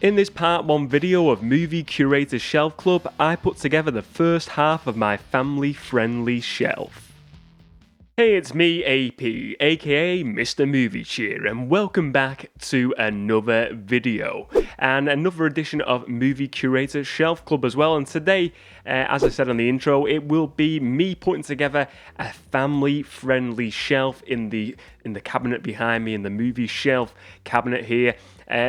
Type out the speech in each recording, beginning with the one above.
In this part 1 video of Movie Curator Shelf Club, I put together the first half of my family-friendly shelf. Hey, it's me, AP, aka Mr. Movie Cheer, and welcome back to another video, and another edition of Movie Curator Shelf Club as well. And today, as I said on the intro, it will be me putting together a family-friendly shelf in the cabinet behind me, in the movie shelf cabinet here.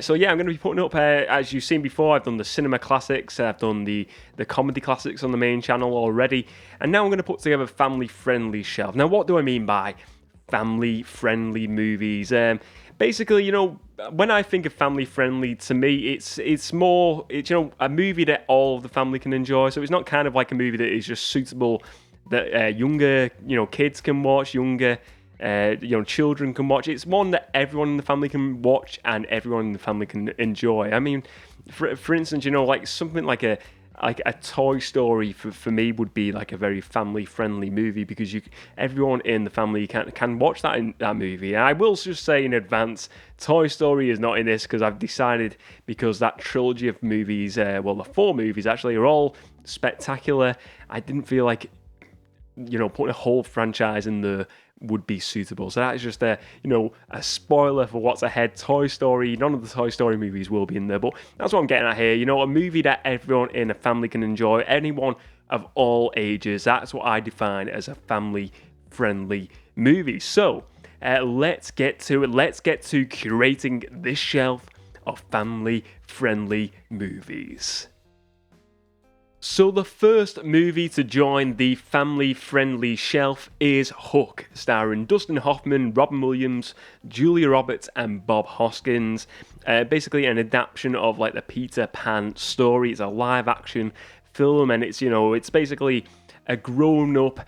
So yeah, I'm going to be putting up, as you've seen before, I've done the cinema classics, I've done the comedy classics on the main channel already, and now I'm going to put together a family-friendly shelf. Now, what do I mean by family-friendly movies? Basically, you know, when I think of family-friendly, to me, it's more, a movie that all of the family can enjoy. So it's not kind of like a movie that is just suitable that younger, kids can watch, younger children can watch. It's one that everyone in the family can watch and everyone in the family can enjoy. I mean, for instance, like something like a Toy Story for me would be like a very family-friendly movie because everyone in the family can watch that movie. And I will just say in advance, Toy Story is not in this because I've decided, because that trilogy of movies, the 4 movies actually, are all spectacular. I didn't feel like putting a whole franchise in there would be suitable. So that is just a spoiler for what's ahead. Toy Story, none of the Toy Story movies will be in there, but that's what I'm getting at here. A movie that everyone in a family can enjoy, anyone of all ages. That's what I define as a family-friendly movie. So let's get to it. Let's get to curating this shelf of family-friendly movies. So the first movie to join the family-friendly shelf is Hook, starring Dustin Hoffman, Robin Williams, Julia Roberts, and Bob Hoskins. Basically an adaptation of like the Peter Pan story. It's a live-action film, and it's basically a grown-up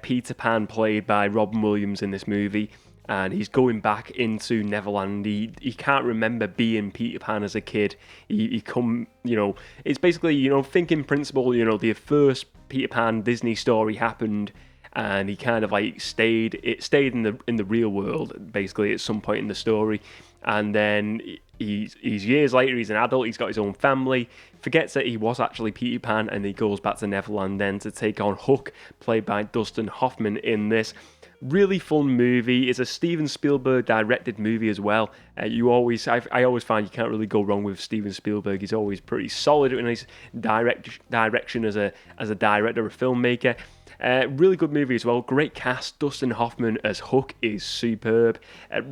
Peter Pan played by Robin Williams in this movie. And he's going back into Neverland. He can't remember being Peter Pan as a kid. It's basically, thinking principle, the first Peter Pan Disney story happened, and he kind of like stayed in the real world, basically, at some point in the story. And then he's years later, he's an adult, he's got his own family, forgets that he was actually Peter Pan, and he goes back to Neverland then to take on Hook, played by Dustin Hoffman in this. Really fun movie. It's a Steven Spielberg directed movie as well. I always find you can't really go wrong with Steven Spielberg. He's always pretty solid in his direction as a director, a filmmaker. Really good movie as well. Great cast. Dustin Hoffman as Hook is superb.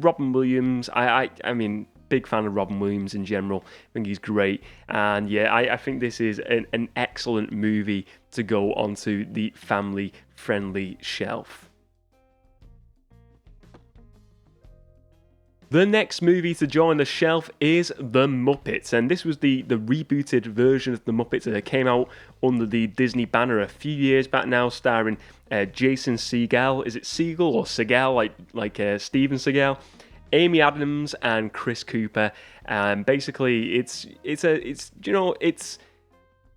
Robin Williams. I mean, big fan of Robin Williams in general. I think he's great. And yeah, I think this is an excellent movie to go onto the family-friendly shelf. The next movie to join the shelf is The Muppets, and this was the rebooted version of The Muppets that came out under the Disney banner a few years back now, starring Jason Segel. Is it Segel or Segel, like Steven Seagal? Amy Adams and Chris Cooper. Basically,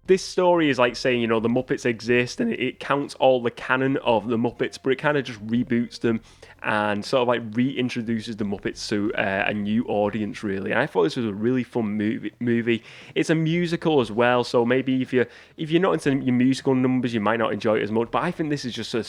this story is like saying, the Muppets exist, and it counts all the canon of the Muppets, but it kind of just reboots them and sort of like reintroduces the Muppets to a new audience, really. And I thought this was a really fun movie. It's a musical as well, so maybe if you're not into your musical numbers, you might not enjoy it as much. But I think this is just a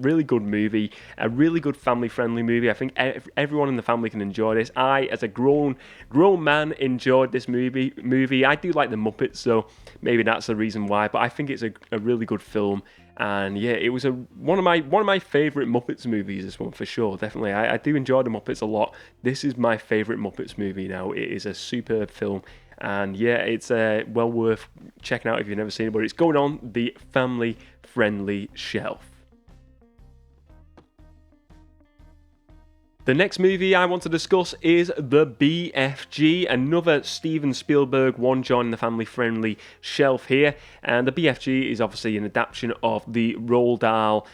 really good movie, a really good family-friendly movie. I think everyone in the family can enjoy this. I, as a grown man, enjoyed this movie. I do like the Muppets, so maybe that's the reason why. But I think it's a really good film. And yeah, it was one of my favourite Muppets movies, this one, for sure, definitely. I do enjoy the Muppets a lot. This is my favourite Muppets movie now. It is a superb film. And yeah, it's well worth checking out if you've never seen it, but it's going on the family-friendly shelf. The next movie I want to discuss is The BFG, another Steven Spielberg one joining the family-friendly shelf here. And The BFG is obviously an adaptation of the Roald Dahl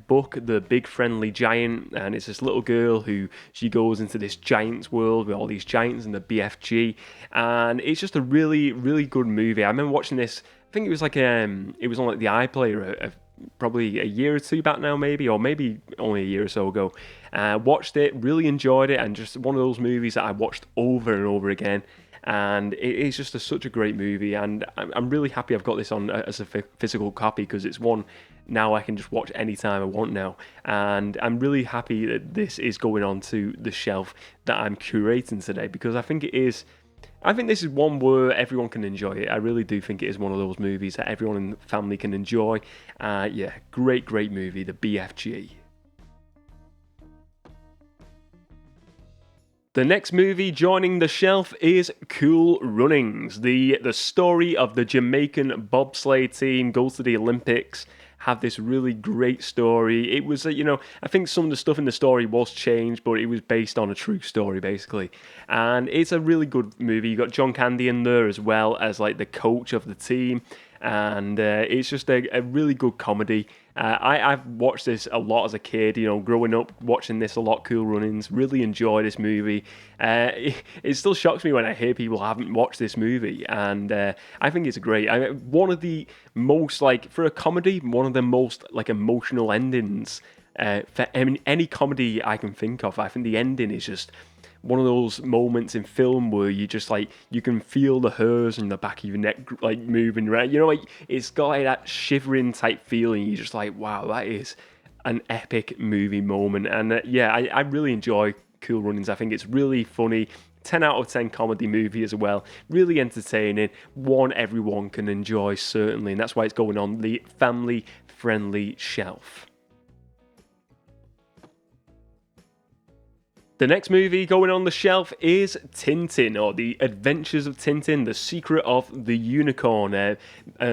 book, The Big Friendly Giant. And it's this little girl she goes into this giant's world with all these giants and the BFG. And it's just a really, really good movie. I remember watching this, I think it was on like the iPlayer probably a year or two back now, or maybe only a year or so ago. Watched it, really enjoyed it, and just one of those movies that I watched over and over again. and it's just such a great movie, and I'm really happy I've got this on as a physical copy, because it's one now I can just watch anytime I want now, and I'm really happy that this is going on to the shelf that I'm curating today, because I think this is one where everyone can enjoy it. I really do think it is one of those movies that everyone in the family can enjoy. Yeah, great movie, the BFG. The next movie joining the shelf is Cool Runnings. The story of the Jamaican bobsleigh team goes to the Olympics, have this really great story. It was, I think some of the stuff in the story was changed, but it was based on a true story, basically. And it's a really good movie. You got John Candy in there as well as like the coach of the team. And it's just a really good comedy. I've watched this a lot as a kid, growing up, watching this a lot, Cool Runnings, really enjoy this movie. It still shocks me when I hear people haven't watched this movie, and I think it's great. One of the most, for a comedy, one of the most, emotional endings for any comedy I can think of. I think the ending is just one of those moments in film where you just you can feel the hairs in the back of your neck moving around. It's got that shivering type feeling. You're just wow, that is an epic movie moment. And I really enjoy Cool Runnings. I think it's really funny. 10 out of 10 comedy movie as well. Really entertaining. One everyone can enjoy, certainly. And that's why it's going on the family-friendly shelf. The next movie going on the shelf is Tintin, or The Adventures of Tintin, The Secret of the Unicorn, a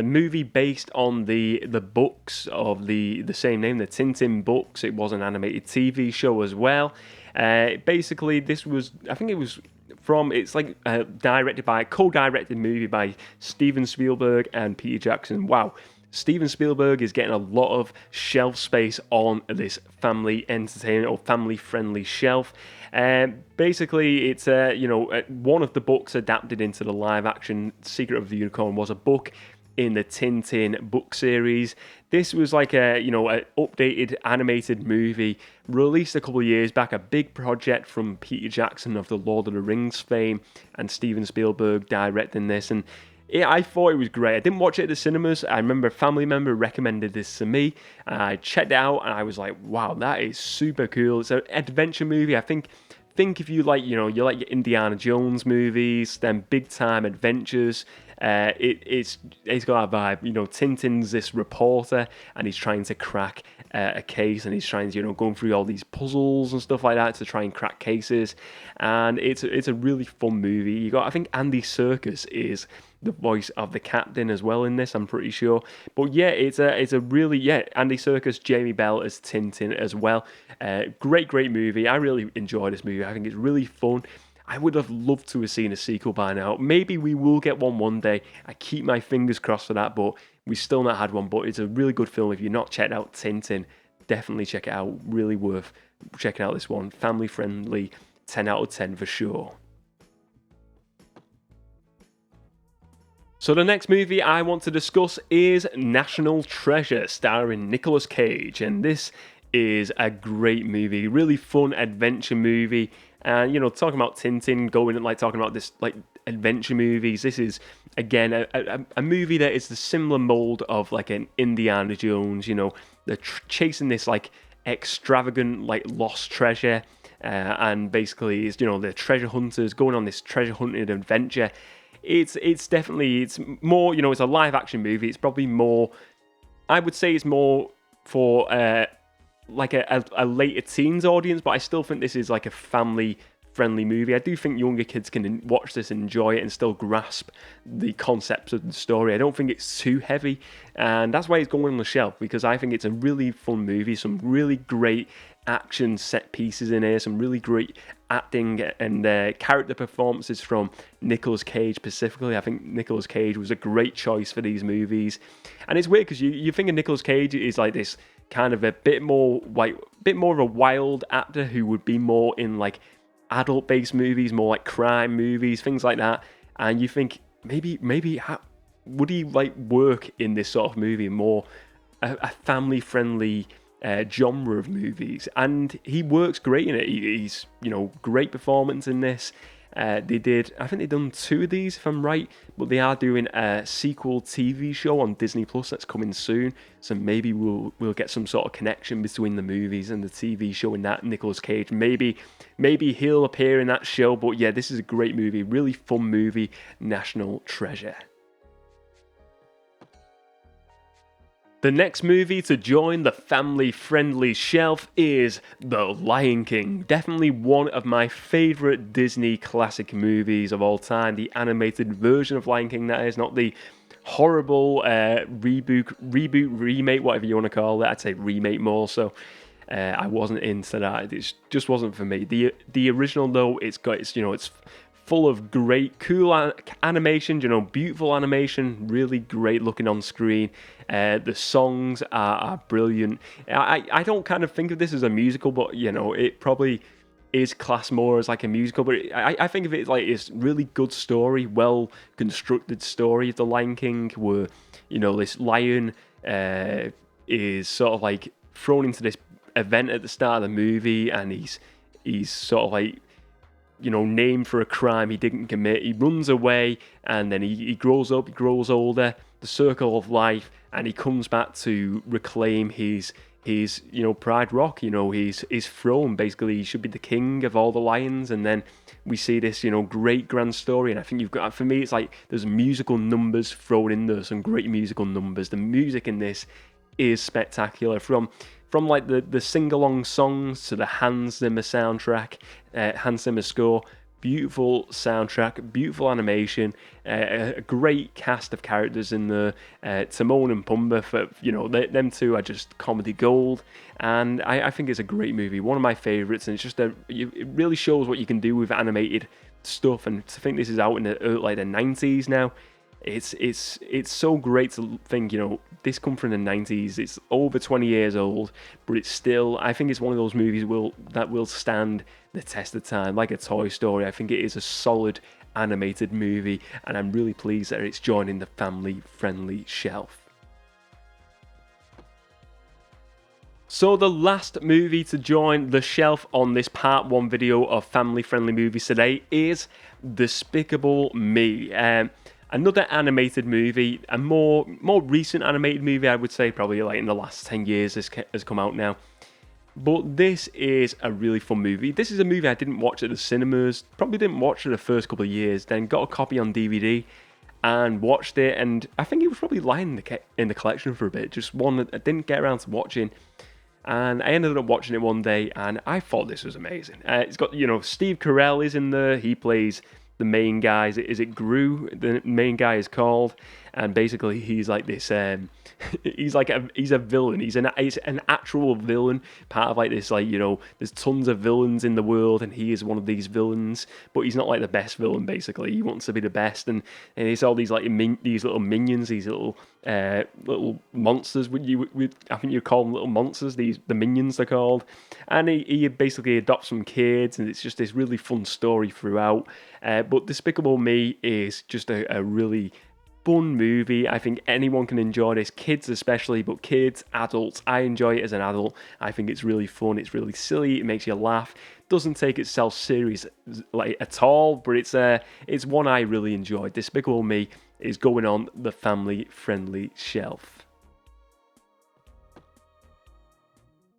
movie based on the books of the same name, the Tintin books. It was an animated TV show as well. Basically, this was, I think it was co-directed movie by Steven Spielberg and Peter Jackson. Wow. Steven Spielberg is getting a lot of shelf space on this family entertainment or family-friendly shelf. Basically, it's one of the books adapted into the live-action Secret of the Unicorn was a book in the Tintin book series. This was an updated animated movie released a couple of years back, a big project from Peter Jackson of the Lord of the Rings fame, and Steven Spielberg directing this. And I thought it was great. I didn't watch it at the cinemas. I remember a family member recommended this to me. I checked it out and I was like, wow, that is super cool. It's an adventure movie. I think if you like, you like your Indiana Jones movies, then big time adventures. It's got a vibe. Tintin's this reporter and he's trying to crack a case, and he's trying to, going through all these puzzles and stuff like that to try and crack cases. And it's a really fun movie. You got, I think Andy Serkis is the voice of the captain as well in this, I'm pretty sure. But yeah, it's a really, Andy Serkis, Jamie Bell as Tintin as well. Great movie. I really enjoy this movie. I think it's really fun. I would have loved to have seen a sequel by now. Maybe we will get one day. I keep my fingers crossed for that, but we've still not had one. But it's a really good film. If you've not checked out Tintin, definitely check it out. Really worth checking out this one. Family friendly, 10 out of 10 for sure. So the next movie I want to discuss is National Treasure, starring Nicolas Cage, and this is a great movie, really fun adventure movie. And talking about Tintin, going and talking about this adventure movies, this is again a movie that is the similar mold of an Indiana Jones. They're chasing this extravagant lost treasure, and basically it's the treasure hunters going on this treasure hunting adventure. It's more, it's a live action movie. It's probably more, I would say it's more for a later teens audience, but I still think this is a family friendly movie. I do think younger kids can watch this and enjoy it and still grasp the concepts of the story. I don't think it's too heavy, and that's why it's going on the shelf, because I think it's a really fun movie. Some really great action set pieces in here, some really great acting and character performances from Nicolas Cage specifically. I think Nicolas Cage was a great choice for these movies. And it's weird because you think of Nicolas Cage is this kind of a bit more of a wild actor who would be more in adult-based movies, more crime movies, things like that. And you think maybe would he work in this sort of movie, more a family-friendly genre of movies? And he works great in it. He's great performance in this. I think they've done 2 of these if I'm right, but they are doing a sequel TV show on Disney Plus that's coming soon. So maybe we'll get some sort of connection between the movies and the TV show in that. Nicolas Cage, maybe he'll appear in that show. But yeah, this is a great movie, really fun movie, national treasure. The next movie to join the family-friendly shelf is The Lion King. Definitely one of my favourite Disney classic movies of all time. The animated version of Lion King, that is, not the horrible reboot, remake, whatever you want to call it. I'd say remake more so. I wasn't into that. It just wasn't for me. The original though, it's full of great, cool animation, beautiful animation, really great looking on screen. The songs are brilliant. I don't kind of think of this as a musical, but, it probably is classed more as like a musical, but I think of it like it's really good story, well-constructed story of The Lion King, where, this lion is sort of like thrown into this event at the start of the movie, and he's sort of like, named for a crime he didn't commit. He runs away, and then he grows up, he grows older, the circle of life, and he comes back to reclaim his Pride Rock, his throne. Basically, he should be the king of all the lions, and then we see this, great grand story. And I think for me, it's like there's musical numbers thrown in there, some great musical numbers. The music in this is spectacular, from like the sing-along songs to the Hans Zimmer soundtrack, Hans Zimmer score. Beautiful soundtrack, beautiful animation, a great cast of characters in the Timon and Pumbaa. Them two are just comedy gold, and I think it's a great movie, one of my favourites. And it's just it really shows what you can do with animated stuff. And to think this is out in the 90s now, it's so great to think, this come from the 90s. It's over 20 years old, but it's still, I think it's one of those movies that will stand the test of time, like a Toy Story. I think it is a solid animated movie, and I'm really pleased that it's joining the family-friendly shelf. So the last movie to join the shelf on this part 1 video of family-friendly movies today is Despicable Me. Another animated movie, a more recent animated movie, I would say, probably like in the last 10 years has come out now. But this is a really fun movie. This is a movie I didn't watch at the cinemas, probably didn't watch it the first couple of years, then got a copy on DVD and watched it, and I think it was probably lying in the collection for a bit, just one that I didn't get around to watching. And I ended up watching it one day, and I thought this was amazing. It's got, Steve Carell is in there. He plays the main guy. Is it Gru? The main guy is called, and basically he's like this. He's a villain. He's an actual villain. Part of like this, there's tons of villains in the world, and he is one of these villains. But he's not like the best villain. Basically, he wants to be the best, and it's all these these little minions, these little monsters. I think you call them little monsters. The minions they're called, and he basically adopts some kids, and it's just this really fun story throughout. But Despicable Me is just a really fun movie. I think anyone can enjoy this, kids especially, but kids, adults, I enjoy it as an adult. I think it's really fun, it's really silly, it makes you laugh, doesn't take itself serious at all, but it's one I really enjoy. Despicable Me is going on the family-friendly shelf.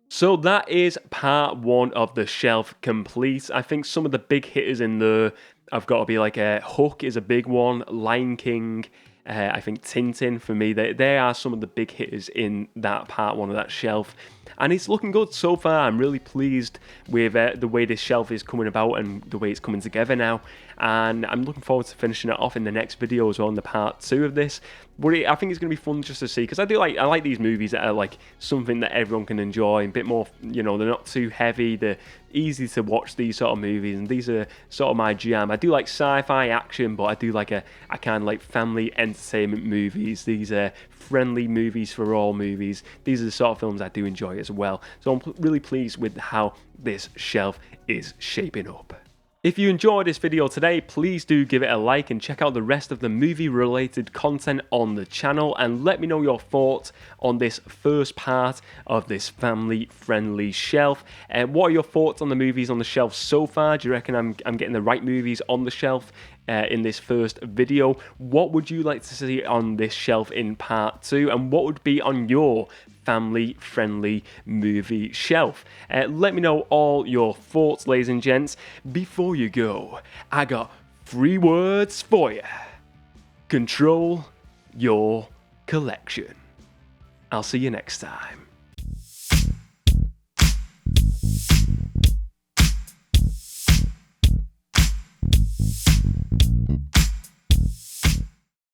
So that is part 1 of the shelf complete. I think some of the big hitters in there have got to be like Hook is a big one, Lion King, I think Tintin for me. They are some of the big hitters in that part 1 of that shelf. And it's looking good so far. I'm really pleased with the way this shelf is coming about and the way it's coming together now. And I'm looking forward to finishing it off in the next video as well, in the part 2 of this. But I think it's going to be fun just to see, because I like these movies that are like something that everyone can enjoy, a bit more, they're not too heavy, they're easy to watch, these sort of movies, and these are sort of my jam. I do like sci-fi action, but I do like a kind of like family entertainment movies. These are friendly movies for all movies. These are the sort of films I do enjoy as well. So I'm really pleased with how this shelf is shaping up. If you enjoyed this video today, please do give it a like and check out the rest of the movie related content on the channel, and let me know your thoughts on this first part of this family friendly shelf. What are your thoughts on the movies on the shelf so far? Do you reckon I'm getting the right movies on the shelf in this first video? What would you like to see on this shelf in part 2, and what would be on your family friendly movie shelf? Let me know all your thoughts, ladies and gents. Before you go, I got 3 words for you. Control your collection. I'll see you next time.